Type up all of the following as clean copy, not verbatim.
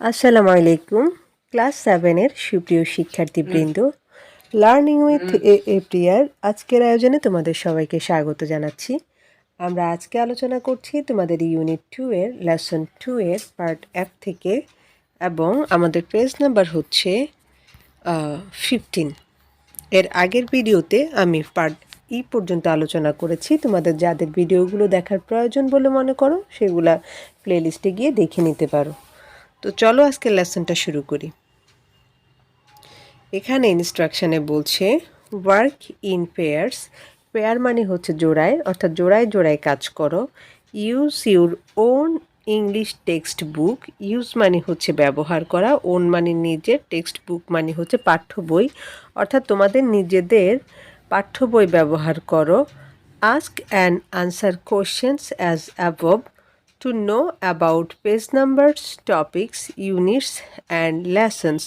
আসসালামু আলাইকুম। ক্লাস 7 এর সুপ্রিয় শিক্ষার্থীবৃন্দ, লার্নিং উইথ এপ্রিয়ার আজকের আয়োজনে তোমাদের সবাইকে স্বাগত জানাচ্ছি। আমরা আজকে আলোচনা করছি তোমাদের ইউনিট 2 এর লেসন 2 এর পার্ট এফ থেকে, এবং আমাদের পেজ নাম্বার হচ্ছে 15। এর আগের ভিডিওতে আমি পার্ট ই পর্যন্ত আলোচনা করেছি। তোমাদের যাদের ভিডিওগুলো দেখার প্রয়োজন বলে মনে করো সেগুলা প্লেলিস্টে গিয়ে দেখে নিতে পারো। তো চলো আজকে লেসনটা শুরু করি। এখানে ইনস্ট্রাকশনে বলছে ওয়ার্ক ইন পেয়ার্স। পেয়ার মানে হচ্ছে জোড়ায়, অর্থাৎ জোড়ায় জোড়ায় কাজ করো। Use your own English text book. Use মানে হচ্ছে ব্যবহার করা, ওন মানে নিজের, টেক্সট বুক মানে হচ্ছে পাঠ্য বই, অর্থাৎ তোমাদের নিজেদের পাঠ্য বই ব্যবহার করো। Ask and answer questions as above to know about page numbers, topics, units and lessons.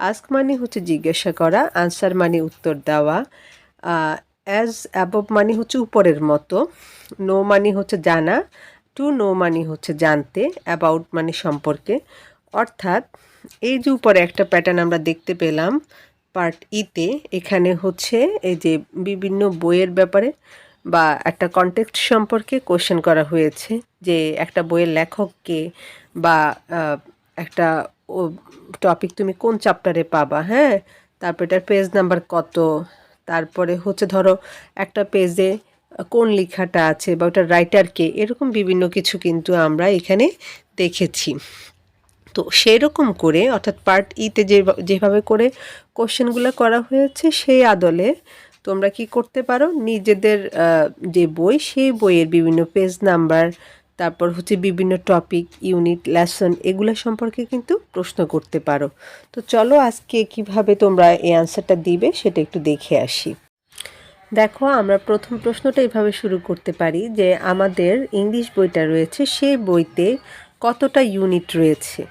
ask মানে হচ্ছে জিজ্ঞাসা করা, আনসার মানে উত্তর দেওয়া, অ্যাজ অ্যাবভ মানে হচ্ছে উপরের মতো, নো মানে হচ্ছে জানা, টু নো মানে হচ্ছে জানতে, অ্যাবাউট মানে সম্পর্কে। অর্থাৎ এই যে উপরে একটা প্যাটার্ন আমরা দেখতে পেলাম পার্ট ইতে, এখানে হচ্ছে এই যে বিভিন্ন বইয়ের ব্যাপারে বা একটা কনটেক্সট সম্পর্কে কোশ্চেন করা হয়েছে, যে একটা বইয়ের লেখককে বা একটা টপিক তুমি কোন চ্যাপ্টারে পাবা, হ্যাঁ, তারপর এটার পেজ নাম্বার কত, তারপরে হচ্ছে ধরো একটা পেজে কোন লেখাটা আছে বা ওটার রাইটারকে, এরকম বিভিন্ন কিছু কিন্তু আমরা এখানে দেখেছি। তো সেই রকম করে, অর্থাৎ পার্ট ইতে যেভাবে করে কোশ্চেনগুলো করা হয়েছে সেই আদলে তোমরা কি করতে পারো, নিজেদের যে বই সেই বইয়ের বিভিন্ন পেজ নাম্বার, তারপর হচ্ছে বিভিন্ন টপিক, ইউনিট, লেসন, এগুলো সম্পর্কে কিন্তু প্রশ্ন করতে পারো। তো চলো আজকে কিভাবে তোমরা এই অ্যান্সারটা দিবে সেটা একটু দেখে আসি। দেখো, আমরা প্রথম প্রশ্নটা এভাবে শুরু করতে পারি যে আমাদের ইংলিশ বইটা রয়েছে, সেই বইতে কতটা ইউনিট রয়েছে,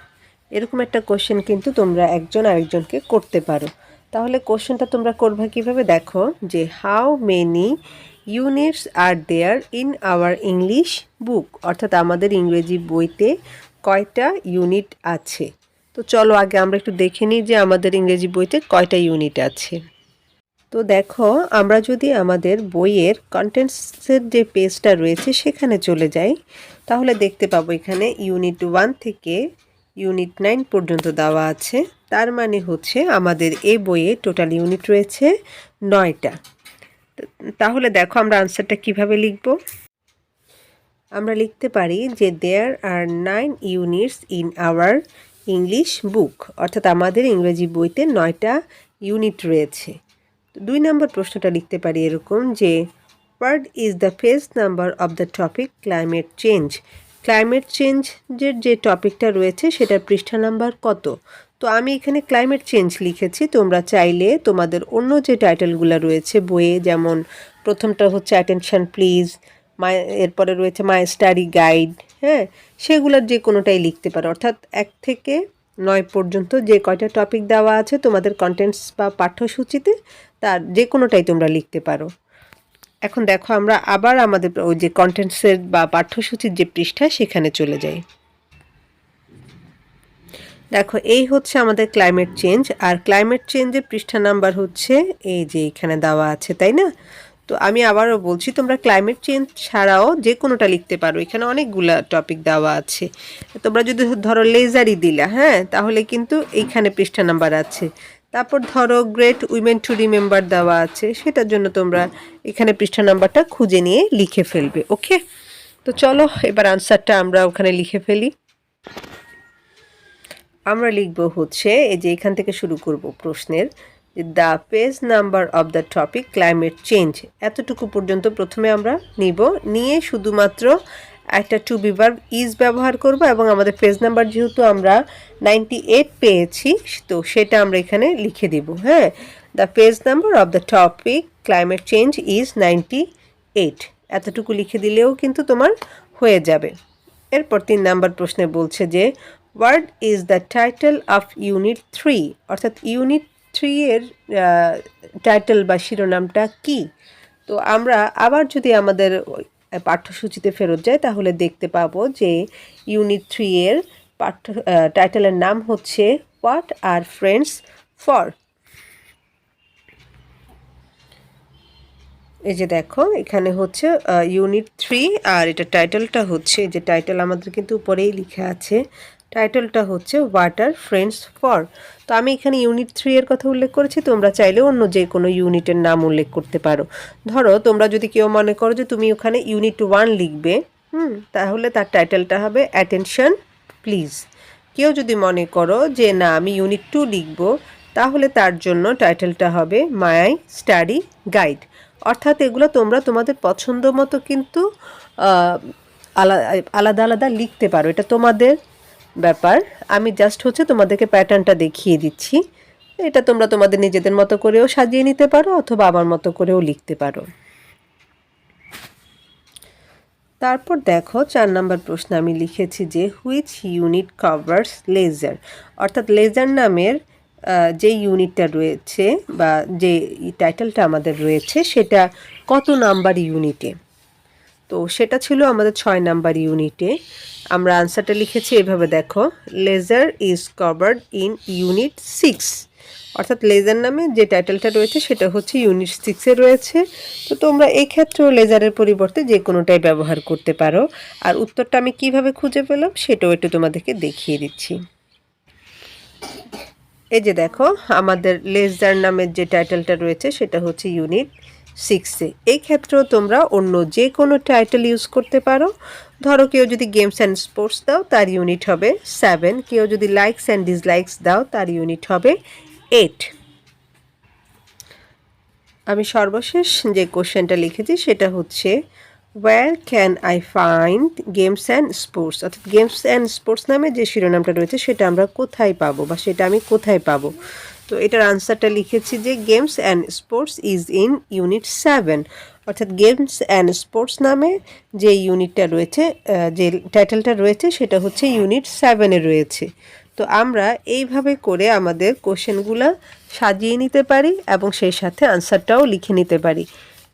এরকম একটা কোশ্চেন কিন্তু তোমরা একজন আরেকজনকে করতে পারো। তাহলে কোশ্চেনটা তোমরা করবা কিভাবে, দেখো যে how many units are there in our English book, অর্থাৎ আমাদের ইংরেজি বইতে কয়টা ইউনিট আছে। তো চলো আগে আমরা একটু দেখে নিই যে আমাদের ইংরেজি বইতে কয়টা ইউনিট আছে। তো দেখো, আমরা যদি আমাদের বইয়ের কন্টেন্টসের যে পেজটা রয়েছে সেখানে চলে যাই, তাহলে দেখতে পাবো এখানে ইউনিট 1 থেকে ইউনিট 9 পর্যন্ত দেওয়া আছে। তার মানে হচ্ছে আমাদের এই বইয়ে টোটাল ইউনিট রয়েছে 9টা। তাহলে দেখো আমরা আনসারটা কিভাবে লিখব। আমরা লিখতে পারি যে দেয়ার আর 9 units in our English book, অর্থাৎ আমাদের ইংরেজি বইতে 9টা ইউনিট রয়েছে। 2 নম্বর প্রশ্নটা লিখতে পারি এরকম যে what is the page number of the topic climate change. Climate চেঞ্জের যে টপিকটা রয়েছে সেটার পৃষ্ঠা নাম্বার কত। তো আমি এখানে ক্লাইমেট চেঞ্জ লিখেছি, তোমরা চাইলে তোমাদের অন্য যে টাইটেলগুলো রয়েছে বইয়ে, যেমন প্রথমটা হচ্ছে অ্যাটেনশন প্লিজ, এরপরে রয়েছে মাই স্টাডি গাইড, হ্যাঁ, সেগুলোর যে কোনোটাই লিখতে পারো। অর্থাৎ 1 থেকে 9 পর্যন্ত যে কয়টা টপিক দেওয়া আছে তোমাদের কন্টেন্টস বা পাঠ্যসূচিতে, তার যে কোনোটাই তোমরা লিখতে পারো। এখন দেখো আমরা আবার আমাদের ওই যে কন্টেন্টসের বা পাঠ্যসূচির যে পৃষ্ঠা সেখানে চলে যাই। দেখো এই হচ্ছে আমাদের ক্লাইমেট চেঞ্জ, আর ক্লাইমেট চেঞ্জের পৃষ্ঠা নাম্বার হচ্ছে এই যে এখানে দেওয়া আছে, তাই না। তো আমি আবারও বলছি, তোমরা ক্লাইমেট চেঞ্জ ছাড়াও যে কোনোটা লিখতে পারো, এখানে অনেকগুলা টপিক দেওয়া আছে। তোমরা যদি ধরো লেজারই দিলা, হ্যাঁ, তাহলে কিন্তু এইখানে পৃষ্ঠা নাম্বার আছে। তারপর ধরো গ্রেট উইমেন টু রিমেম্বার দেওয়া আছে, সেটার জন্য তোমরা এখানে পৃষ্ঠা নাম্বারটা খুঁজে নিয়ে লিখে ফেলবে। ওকে, তো চলো এবার আনসারটা আমরা ওখানে লিখে ফেলি। আমরা লিখব হচ্ছে এই যে এখান থেকে শুরু করব প্রশ্নের, the page number of the topic climate change, এতটুকু পর্যন্ত প্রথমে আমরা নিব, নিয়ে শুধুমাত্র একটা টু বি ভার্ব ইজ ব্যবহার করব, এবং আমাদের পেজ নাম্বার যেহেতু আমরা 98 পেয়েছি, তো সেটা আমরা এখানে লিখে দিব। হ্যাঁ, the page number of the topic climate change is 98, এতটুকু লিখে দিলেও কিন্তু তোমার হয়ে যাবে। এরপর 3 নাম্বার প্রশ্নে বলছে যে what is the title of unit 3, অর্থাৎ ইউনিট 3 এর টাইটেল বা শিরোনামটা কি। তো আমরা আবার যদি আমাদের পাঠ্যসূচিতে ফেরত যাই তাহলে দেখতে পাবো যে ইউনিট 3 এর টাইটেলের নাম হচ্ছে হোয়াট আর ফ্রেন্ডস ফর। এই যে দেখো এখানে হচ্ছে ইউনিট 3 আর এটা টাইটেলটা হচ্ছে, যে টাইটেল আমাদের কিন্তু উপরেই লেখা আছে, টাইটেলটা হচ্ছে হোয়াট আর ফ্রেন্ডস ফর। তো আমি এখানে ইউনিট 3 এর কথা উল্লেখ করেছি, তোমরা চাইলে অন্য যে কোনো ইউনিটের নাম উল্লেখ করতে পারো। ধরো তোমরা যদি কেউ মনে করো যে তুমি ওখানে ইউনিট 1 লিখবে, তাহলে তার টাইটেলটা হবে অ্যাটেনশন প্লিজ। কেউ যদি মনে করো যে না আমি ইউনিট 2 লিখব, তাহলে তার জন্য টাইটেলটা হবে মাই স্টাডি গাইড। অর্থাৎ এগুলো তোমরা তোমাদের পছন্দ মতো কিন্তু আলাদা আলাদা লিখতে পারো, এটা তোমাদের ব্যাপার। আমি জাস্ট হচ্ছে তোমাদেরকে প্যাটার্নটা দেখিয়ে দিচ্ছি। এটা তোমরা তোমাদের নিজেদের মতো করেও সাজিয়ে নিতে পারো অথবা আমার মতো করেও লিখতে পারো। তারপর দেখো 4 নম্বর প্রশ্ন আমি লিখেছি যে হুইচ ইউনিট কভার্স লেজার, অর্থাৎ লেজার নামের যে ইউনিটটা রয়েছে বা যে টাইটেলটা আমাদের রয়েছে সেটা কত নাম্বার ইউনিটে। তো সেটা ছিল আমাদের 6 নাম্বার ইউনিটে। আমরা আনসারটা লিখেছি এভাবে, দেখো ledger is covered in unit 6, অর্থাৎ লেজার নামে যে টাইটেলটা রয়েছে সেটা হচ্ছে ইউনিট 6-এ রয়েছে। তো তোমরা এই ক্ষেত্রেও লেজারের পরিবর্তে যে কোনোটাই ব্যবহার করতে পারো। আর উত্তরটা আমি কিভাবে খুঁজে পেলাম সেটাও একটু তোমাদেরকে দেখিয়ে দিচ্ছি। এই যে দেখো আমাদের লেজার নামের যে টাইটেলটা রয়েছে সেটা হচ্ছে ইউনিট 6-এ। এই ক্ষেত্রেও তোমরা অন্য যে কোনো টাইটেল ইউজ করতে পারো। ধরো কেউ যদি গেমস অ্যান্ড স্পোর্টস দাও তার ইউনিট হবে 7, কেউ যদি লাইকস অ্যান্ড ডিসলাইকস দাও তার ইউনিট হবে 8। আমি সর্বশেষ যে কোশ্চেনটা লিখেছি সেটা হচ্ছে where can I find games and sports, অর্থাৎ গেমস অ্যান্ড স্পোর্টস নামে যে শিরোনামটা রয়েছে সেটা আমরা কোথায় পাবো বা সেটা আমি কোথায় পাবো। তো এটার আনসারটা লিখেছি যে games and sports is in unit 7, অর্থাৎ গেমস অ্যান্ড স্পোর্টস নামে যে ইউনিটটা রয়েছে, যে টাইটেলটা রয়েছে সেটা হচ্ছে ইউনিট 7-এ রয়েছে। তো আমরা এইভাবে করে আমাদের কোশ্চেনগুলো সাজিয়ে নিতে পারি এবং সেই সাথে আনসারটাও লিখে নিতে পারি।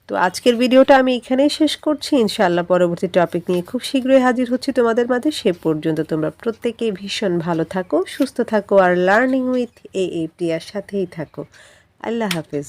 তো আজকের ভিডিওটা আমি এখানেই শেষ করছি। ইনশাআল্লাহ পরবর্তী টপিক নিয়ে খুব শীঘ্রই হাজির হচ্ছি তোমাদের মাঝে। সে পর্যন্ত তোমরা প্রত্যেকেই ভীষণ ভালো থাকো, সুস্থ থাকো আর লার্নিং উইথ AAPR সাথেই থাকো। আল্লাহ হাফেজ।